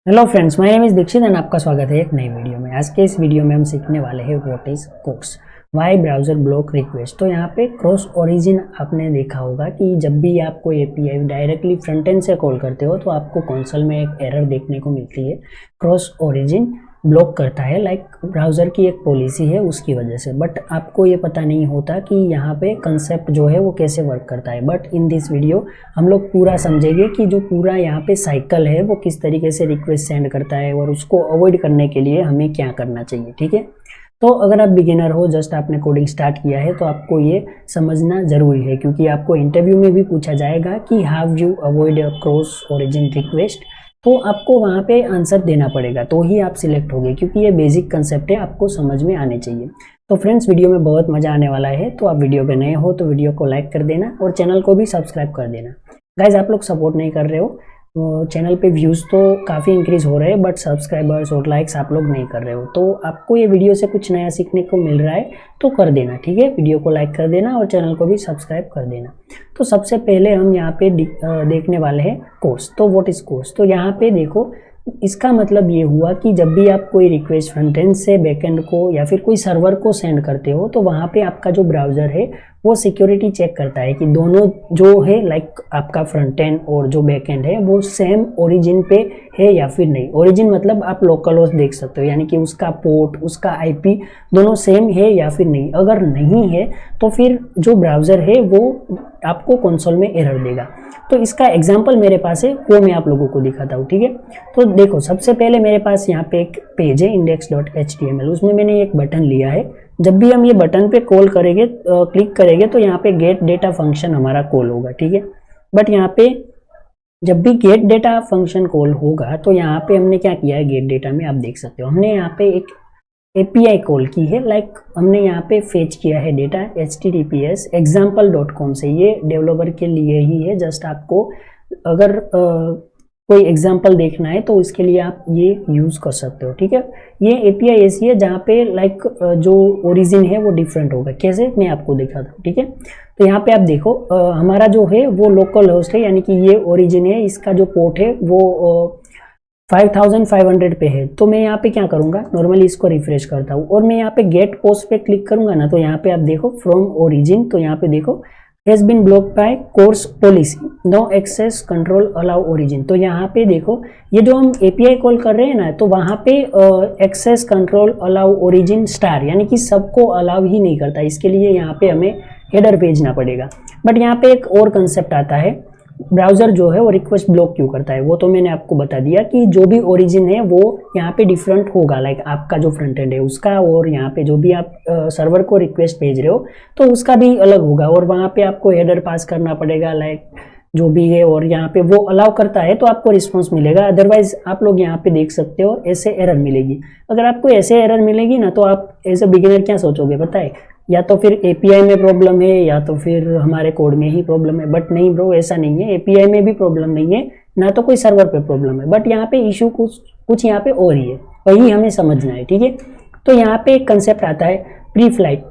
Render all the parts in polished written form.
Hello friends, my name is Dikshit and आपका स्वागत है एक नई वीडियो में। आज के इस वीडियो में हम सीखने वाले हैं what is CORS, why browser block request. तो यहाँ पे क्रॉस ओरिजिन आपने देखा होगा कि जब भी आप कोई एपीआई डायरेक्टली फ्रंट एंड से कॉल करते हो तो आपको कंसोल में एक एरर देखने को मिलती है। क्रॉस ओरिजिन ब्लॉक करता है, लाइक ब्राउज़र की एक पॉलिसी है उसकी वजह से। बट आपको ये पता नहीं होता कि यहाँ पे कंसेप्ट जो है वो कैसे वर्क करता है। बट इन दिस वीडियो हम लोग पूरा समझेंगे कि जो पूरा यहाँ पे साइकिल है वो किस तरीके से रिक्वेस्ट सेंड करता है और उसको अवॉइड करने के लिए हमें क्या करना चाहिए। ठीक है, तो अगर आप बिगिनर हो, जस्ट आपने कोडिंग स्टार्ट किया है, तो आपको ये समझना ज़रूरी है क्योंकि आपको इंटरव्यू में भी पूछा जाएगा कि how you avoid a cross origin request. तो आपको वहाँ पे आंसर देना पड़ेगा तो ही आप सिलेक्ट होगे, क्योंकि ये बेसिक कंसेप्ट है, आपको समझ में आने चाहिए। तो फ्रेंड्स, वीडियो में बहुत मज़ा आने वाला है। तो आप वीडियो पे नए हो तो वीडियो को लाइक कर देना और चैनल को भी सब्सक्राइब कर देना। गाइज, आप लोग सपोर्ट नहीं कर रहे हो, चैनल पे व्यूज़ तो काफ़ी इंक्रीज़ हो रहे हैं बट सब्सक्राइबर्स और लाइक्स आप लोग नहीं कर रहे हो। तो आपको ये वीडियो से कुछ नया सीखने को मिल रहा है तो कर देना। ठीक है, वीडियो को लाइक कर देना और चैनल को भी सब्सक्राइब कर देना। तो सबसे पहले हम यहाँ पे देखने वाले हैं कोर्स। तो व्हाट इज़ कोर्स? तो यहाँ पे देखो, इसका मतलब ये हुआ कि जब भी आप कोई रिक्वेस्ट फ्रंट एंड से बैकएंड को या फिर कोई सर्वर को सेंड करते हो तो वहाँ पे आपका जो ब्राउज़र है वो सिक्योरिटी चेक करता है कि दोनों जो है, लाइक आपका फ्रंट एंड और जो बैक एंड है वो सेम ओरिजिन पे है या फिर नहीं। ओरिजिन मतलब आप लोकल होस्ट देख सकते हो, यानी कि उसका पोर्ट, उसका आईपी दोनों सेम है या फिर नहीं। अगर नहीं है तो फिर जो ब्राउज़र है वो आपको कंसोल में एरर देगा। तो इसका एग्जाम्पल मेरे पास है, वो मैं आप लोगों को दिखाता हूँ। ठीक है, तो देखो, सबसे पहले मेरे पास यहाँ पे एक पेज है index.html, उसमें मैंने एक बटन लिया है। जब भी हम ये बटन पे कॉल करेंगे, क्लिक करेंगे, तो यहाँ पे गेट डेटा फंक्शन हमारा कॉल होगा। ठीक है, बट यहाँ पे जब भी गेट डेटा फंक्शन कॉल होगा तो यहाँ पे हमने क्या किया है, गेट डेटा में आप देख सकते हो हमने यहाँ पे एक एपीआई कॉल की है। लाइक हमने यहाँ पे फेच किया है डेटा https example.com से। ये डेवलपर के लिए ही है, जस्ट आपको अगर कोई एग्जाम्पल देखना है तो इसके लिए आप ये यूज़ कर सकते हो। ठीक है, ये एपीआई ऐसी है जहाँ पे लाइक जो ओरिजिन है वो डिफरेंट होगा। कैसे, मैं आपको दिखाता हूँ। ठीक है, तो यहाँ पे आप देखो, हमारा जो है वो लोकल होस्ट है, यानी कि ये ओरिजिन है, इसका जो पोर्ट है वो 5500 पे है। तो मैं यहाँ पे क्या करूँगा, नॉर्मली इसको रिफ्रेश करता हूँ और मैं यहाँ पे गेट पोस्ट पे क्लिक करूँगा ना, तो यहाँ पे आप देखो फ्रॉम ओरिजिन, तो यहाँ पे देखो has been blocked by CORS policy, no access control allow origin. तो यहाँ पे देखो, ये जो हम एपीआई कॉल कर रहे हैं ना, तो वहाँ पे access control allow origin star, यानी कि सबको अलाउ ही नहीं करता। इसके लिए यहाँ पे हमें हेडर भेजना पड़ेगा। बट यहाँ पे एक और कंसेप्ट आता है, ब्राउज़र जो है वो रिक्वेस्ट ब्लॉक क्यों करता है, वो तो मैंने आपको बता दिया कि जो भी ओरिजिन है वो यहाँ पे डिफरेंट होगा। लाइक आपका जो फ्रंट एंड है उसका और यहाँ पे जो भी आप सर्वर को रिक्वेस्ट भेज रहे हो तो उसका भी अलग होगा, और वहाँ पे आपको हेडर पास करना पड़ेगा, लाइक जो भी है, और यहाँ पे वो अलाउ करता है तो आपको रिस्पॉन्स मिलेगा। अदरवाइज आप लोग यहाँ पे देख सकते हो ऐसे एरर मिलेगी। अगर आपको ऐसे एरर मिलेगी ना तो आप एज ए बिगिनर क्या सोचोगे पता है, या तो फिर एपीआई में प्रॉब्लम है या तो फिर हमारे कोड में ही प्रॉब्लम है। बट नहीं ब्रो, ऐसा नहीं है, एपीआई में भी प्रॉब्लम नहीं है, ना तो कोई सर्वर पे प्रॉब्लम है। बट यहाँ पे इशू कुछ यहाँ पे और ही है, वही हमें समझना है। ठीक है, तो यहाँ पे एक कंसेप्ट आता है प्री फ्लाइट।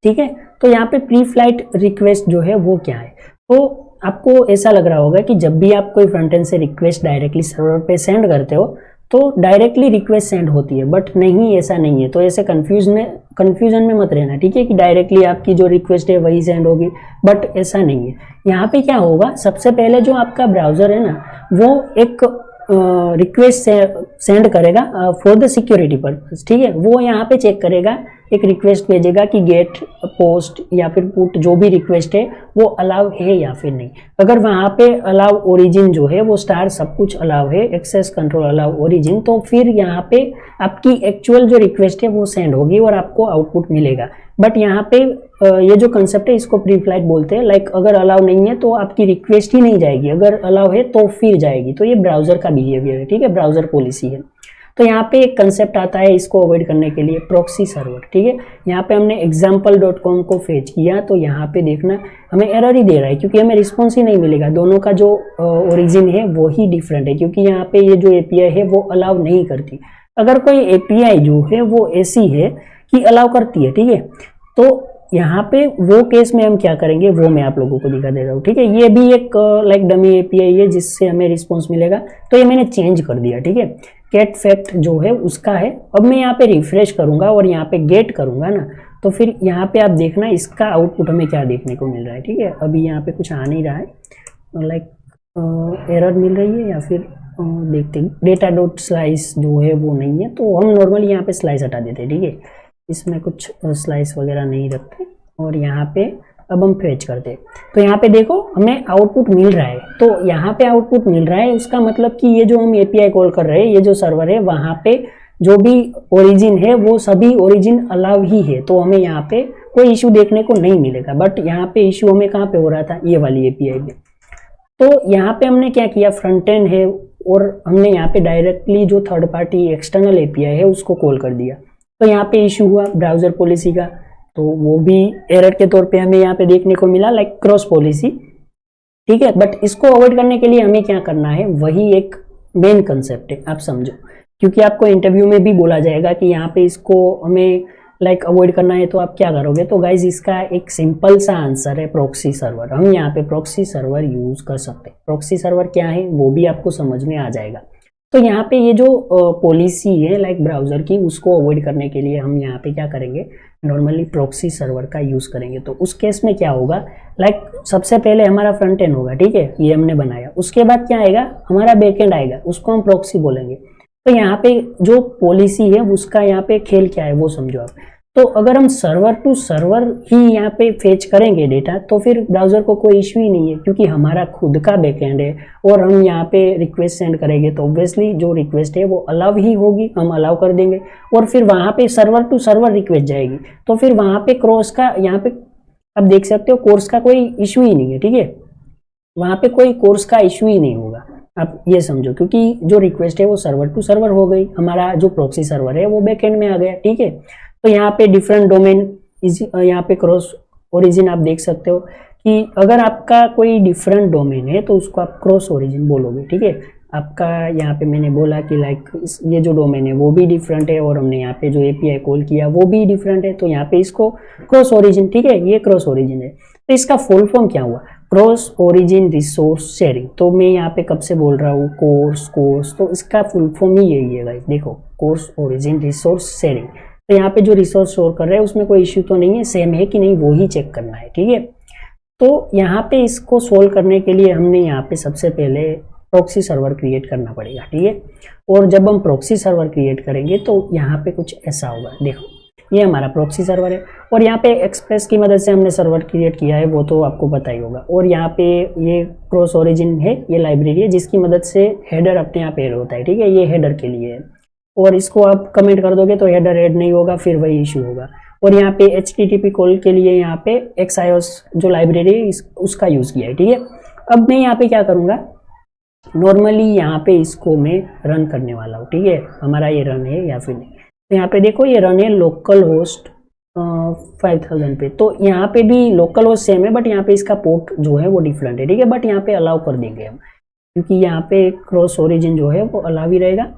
ठीक है, तो यहाँ पे प्री फ्लाइट रिक्वेस्ट जो है वो क्या है, तो आपको ऐसा लग रहा होगा कि जब भी आप कोई फ्रंट एंड से रिक्वेस्ट डायरेक्टली सर्वर पे सेंड करते हो तो डायरेक्टली रिक्वेस्ट सेंड होती है, बट नहीं, ऐसा नहीं है। तो ऐसे कंफ्यूजन में मत रहना। ठीक है, कि डायरेक्टली आपकी जो रिक्वेस्ट है वही सेंड होगी, बट ऐसा नहीं है। यहाँ पे क्या होगा, सबसे पहले जो आपका ब्राउज़र है ना वो एक रिक्वेस्ट सेंड करेगा फॉर द सिक्योरिटी पर्पज। ठीक है, वो यहाँ पे चेक करेगा, एक रिक्वेस्ट भेजेगा कि गेट पोस्ट या फिर पुट जो भी रिक्वेस्ट है वो अलाउ है या फिर नहीं। अगर वहाँ पे अलाउ ओरिजिन जो है वो स्टार सब कुछ अलाउ है, एक्सेस कंट्रोल अलाउ ओरिजिन, तो फिर यहाँ पे आपकी एक्चुअल जो रिक्वेस्ट है वो सेंड होगी और आपको आउटपुट मिलेगा। बट यहाँ पे ये जो कंसेप्ट है इसको प्री फ्लाइट बोलते हैं। लाइक अगर अलाउ नहीं है तो आपकी रिक्वेस्ट ही नहीं जाएगी, अगर अलाउ है तो फिर जाएगी। तो ये ब्राउज़र का बिहेवियर है। ठीक है, ब्राउज़र पॉलिसी है। तो यहाँ पे एक कंसेप्ट आता है इसको अवॉइड करने के लिए, प्रॉक्सी सर्वर। ठीक है, यहाँ पे हमने example.com को फेच किया तो यहाँ पे देखना हमें एरर ही दे रहा है क्योंकि हमें रिस्पॉन्स ही नहीं मिलेगा। दोनों का जो ओरिजिन है वो ही डिफरेंट है, क्योंकि यहाँ पे ये जो एपीआई है वो अलाउ नहीं करती। अगर कोई एपीआई जो है वो ऐसी है कि अलाउ करती है, ठीक है, तो यहाँ पे वो केस में हम क्या करेंगे वो मैं आप लोगों को दिखा दे रहा हूँ, ठीक है। ये भी एक लाइक डमी एपीआई है जिससे हमें रिस्पॉन्स मिलेगा, तो ये मैंने चेंज कर दिया, ठीक है। गेट फैक्ट जो है उसका है। अब मैं यहाँ पे रिफ्रेश करूंगा और यहाँ पे गेट करूंगा ना, तो फिर यहाँ पे आप देखना इसका आउटपुट हमें क्या देखने को मिल रहा है, ठीक है। अभी यहाँ पे कुछ आ नहीं रहा है, लाइक एरर मिल रही है या फिर देखते हैं डेटा डॉट स्लाइस जो है वो नहीं है, तो हम नॉर्मली यहाँ पे स्लाइस हटा देते हैं, ठीक है। इसमें कुछ स्लाइस वगैरह नहीं रखते और यहाँ पे अब हम फेच करते हैं, तो यहाँ पे देखो हमें आउटपुट मिल रहा है। तो यहाँ पे आउटपुट मिल रहा है, उसका मतलब कि ये जो हम एपीआई कॉल कर रहे हैं, ये जो सर्वर है वहाँ पे जो भी ओरिजिन है वो सभी ओरिजिन अलाउ ही है, तो हमें यहाँ पे कोई इशू देखने को नहीं मिलेगा। बट यहाँ पे इशू हमें कहाँ पे हो रहा था, ये वाली एपीआई पे। तो यहाँ पे हमने क्या किया, फ्रंट एंड है और हमने यहाँ पे डायरेक्टली जो थर्ड पार्टी एक्सटर्नल एपीआई है उसको कॉल कर दिया, तो यहाँ पे इशू हुआ ब्राउजर पॉलिसी का, तो वो भी एरर के तौर पे हमें यहाँ पे देखने को मिला, लाइक क्रॉस पॉलिसी, ठीक है। बट इसको अवॉइड करने के लिए हमें क्या करना है, वही एक मेन कंसेप्ट है, आप समझो, क्योंकि आपको इंटरव्यू में भी बोला जाएगा कि यहाँ पे इसको हमें लाइक अवॉइड करना है, तो आप क्या करोगे। तो गाइज इसका एक सिंपल सा आंसर है प्रॉक्सी सर्वर। हम यहाँ पे प्रॉक्सी सर्वर यूज कर सकते हैं। प्रॉक्सी सर्वर क्या है वो भी आपको समझ में आ जाएगा। तो यहाँ पे ये जो पॉलिसी है लाइक ब्राउजर की, उसको अवॉइड करने के लिए हम यहाँ पे क्या करेंगे, नॉर्मली प्रॉक्सी सर्वर का यूज करेंगे। तो उस केस में क्या होगा, लाइक सबसे पहले हमारा फ्रंट एंड होगा, ठीक है, ये हमने बनाया। उसके बाद क्या आएगा, हमारा बैक एंड आएगा, उसको हम प्रॉक्सी बोलेंगे। तो यहाँ पे जो पॉलिसी है उसका यहाँ पे खेल क्या है वो समझो आप। तो अगर हम सर्वर टू सर्वर ही यहाँ पे फेच करेंगे डेटा, तो फिर ब्राउजर को कोई इश्यू ही नहीं है, क्योंकि हमारा खुद का बैकएंड है और हम यहाँ पे रिक्वेस्ट सेंड करेंगे तो ऑब्वियसली जो रिक्वेस्ट है वो अलाउ ही होगी, हम अलाउ कर देंगे और फिर वहाँ पे सर्वर टू सर्वर रिक्वेस्ट जाएगी। तो फिर वहाँ पे क्रॉस का, यहाँ पे आप देख सकते हो कोर्स का कोई इशू ही नहीं है, ठीक है, वहाँ पे कोई कोर्स का इशू ही नहीं होगा, आप ये समझो, क्योंकि जो रिक्वेस्ट है वो सर्वर टू सर्वर हो गई, हमारा जो प्रॉक्सी सर्वर है वो बैकएंड में आ गया, ठीक है। तो यहाँ पे डिफरेंट डोमेन, यहाँ पे क्रॉस ओरिजिन आप देख सकते हो कि अगर आपका कोई डिफरेंट डोमेन है तो उसको आप क्रॉस ओरिजिन बोलोगे, ठीक है। आपका यहाँ पे मैंने बोला कि लाइक ये जो डोमेन है वो भी डिफरेंट है और हमने यहाँ पे जो एपीआई कॉल किया वो भी डिफरेंट है, तो यहाँ पे इसको क्रॉस ओरिजिन, ठीक है, ये क्रॉस ओरिजिन है। तो इसका फुल फॉर्म क्या हुआ, क्रॉस ओरिजिन रिसोर्स शेयरिंग। तो मैं यहाँ पे कब से बोल रहा हूँ कोर्स, तो इसका फुल फॉर्म ही यही है गाइस, देखो कोर्स ओरिजिन रिसोर्स शेयरिंग। तो यहाँ पे जो रिसोर्स स्टोर कर रहे हैं उसमें कोई इश्यू तो नहीं है, सेम है कि नहीं वो ही चेक करना है, ठीक है। तो यहाँ पे इसको सोल्व करने के लिए हमने यहाँ पे सबसे पहले प्रॉक्सी सर्वर क्रिएट करना पड़ेगा, ठीक है। और जब हम प्रॉक्सी सर्वर क्रिएट करेंगे तो यहाँ पे कुछ ऐसा होगा, देखो ये हमारा प्रॉक्सी सर्वर है और यहाँ पे एक्सप्रेस की मदद से हमने सर्वर क्रिएट किया है, वो तो आपको पता ही होगा। और यहाँ पे ये क्रॉस ओरिजिन है, ये लाइब्रेरी है जिसकी मदद से हेडर अपने आप ऐड होता है, ठीक है, ये हेडर के लिए है। और इसको आप कमेंट कर दोगे तो हेडर ऐड नहीं होगा, फिर वही इशू होगा। और यहाँ पे HTTP कॉल के लिए यहाँ पे XIOS जो लाइब्रेरी है उसका यूज किया है, ठीक है। अब मैं यहाँ पे क्या करूँगा, नॉर्मली यहाँ पे इसको मैं रन करने वाला हूँ, ठीक है, हमारा ये रन है या फिर नहीं। तो यहाँ पे देखो ये रन है लोकल होस्ट 5000 पे, तो यहाँ पे भी लोकल होस्ट सेम है बट यहाँ पे इसका पोर्ट जो है वो डिफरेंट है, ठीक है। बट यहाँ पे अलाउ कर देंगे हम, क्योंकि यहाँ पे क्रॉस ओरिजिन जो है वो अलाउ ही रहेगा।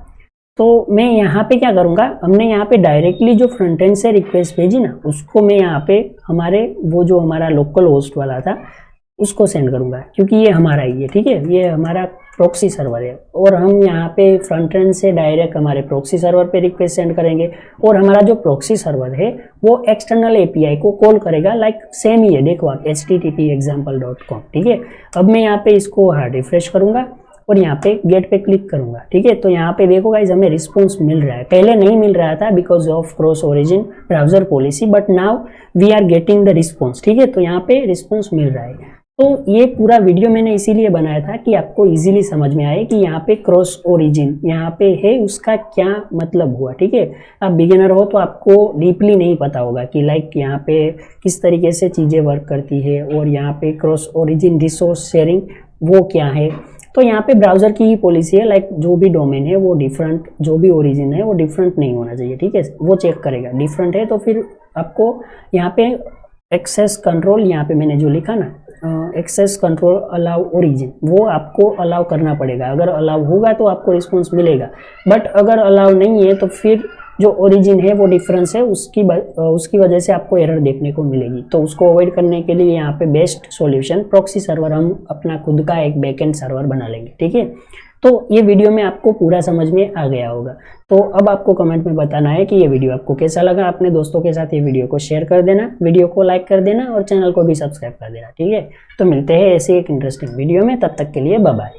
तो मैं यहाँ पे क्या करूँगा, हमने यहाँ पे डायरेक्टली जो फ्रंट एंड से रिक्वेस्ट भेजी ना, उसको मैं यहाँ पे हमारे वो जो हमारा लोकल होस्ट वाला था उसको सेंड करूँगा, क्योंकि ये हमारा ही है, ठीक है, ये हमारा प्रॉक्सी सर्वर है। और हम यहाँ पे फ्रंट एंड से डायरेक्ट हमारे प्रॉक्सी सर्वर पे रिक्वेस्ट सेंड करेंगे और हमारा जो प्रॉक्सी सर्वर है वो एक्सटर्नल एपीआई को कॉल करेगा, लाइक सेम ही है, देखो आप http://example.com, ठीक है। अब मैं यहाँ पे इसको हार्ड रिफ्रेश करूँगा और यहाँ पे गेट पे क्लिक करूंगा, ठीक है। तो यहाँ पे देखो गाइस हमें रिस्पॉन्स मिल रहा है, पहले नहीं मिल रहा था because of cross origin browser policy, but now we are getting the response, ठीक है। तो यहाँ पे रिस्पॉन्स मिल रहा है। तो ये पूरा वीडियो मैंने इसीलिए बनाया था कि आपको इजीली समझ में आए कि यहाँ पे क्रॉस ओरिजिन यहाँ पे है उसका क्या मतलब हुआ, ठीक है। आप बिगिनर हो तो आपको डीपली नहीं पता होगा कि लाइक यहाँ पे किस तरीके से चीज़ें वर्क करती है और यहाँ पे क्रॉस ओरिजिन रिसोर्स शेयरिंग वो क्या है। तो यहाँ पे ब्राउजर की ही पॉलिसी है, लाइक जो भी डोमेन है वो डिफरेंट, जो भी ओरिजिन है वो डिफरेंट नहीं होना चाहिए, ठीक है, वो चेक करेगा। डिफरेंट है तो फिर आपको यहाँ पे एक्सेस कंट्रोल, यहाँ पे मैंने जो लिखा ना एक्सेस कंट्रोल अलाउ ओरिजिन, वो आपको अलाउ करना पड़ेगा। अगर अलाउ होगा तो आपको रिस्पॉन्स मिलेगा, बट अगर अलाउ नहीं है तो फिर जो ओरिजिन है वो डिफरेंस है, उसकी वजह से आपको एरर देखने को मिलेगी। तो उसको अवॉइड करने के लिए यहाँ पे बेस्ट सॉल्यूशन प्रॉक्सी सर्वर, हम अपना खुद का एक बैकएंड सर्वर बना लेंगे, ठीक है। तो ये वीडियो में आपको पूरा समझ में आ गया होगा। तो अब आपको कमेंट में बताना है कि ये वीडियो आपको कैसा लगा। अपने दोस्तों के साथ ये वीडियो को शेयर कर देना, वीडियो को लाइक कर देना और चैनल को भी सब्सक्राइब कर देना, ठीक है। तो मिलते हैं ऐसे एक इंटरेस्टिंग वीडियो में, तब तक के लिए बाय बाय।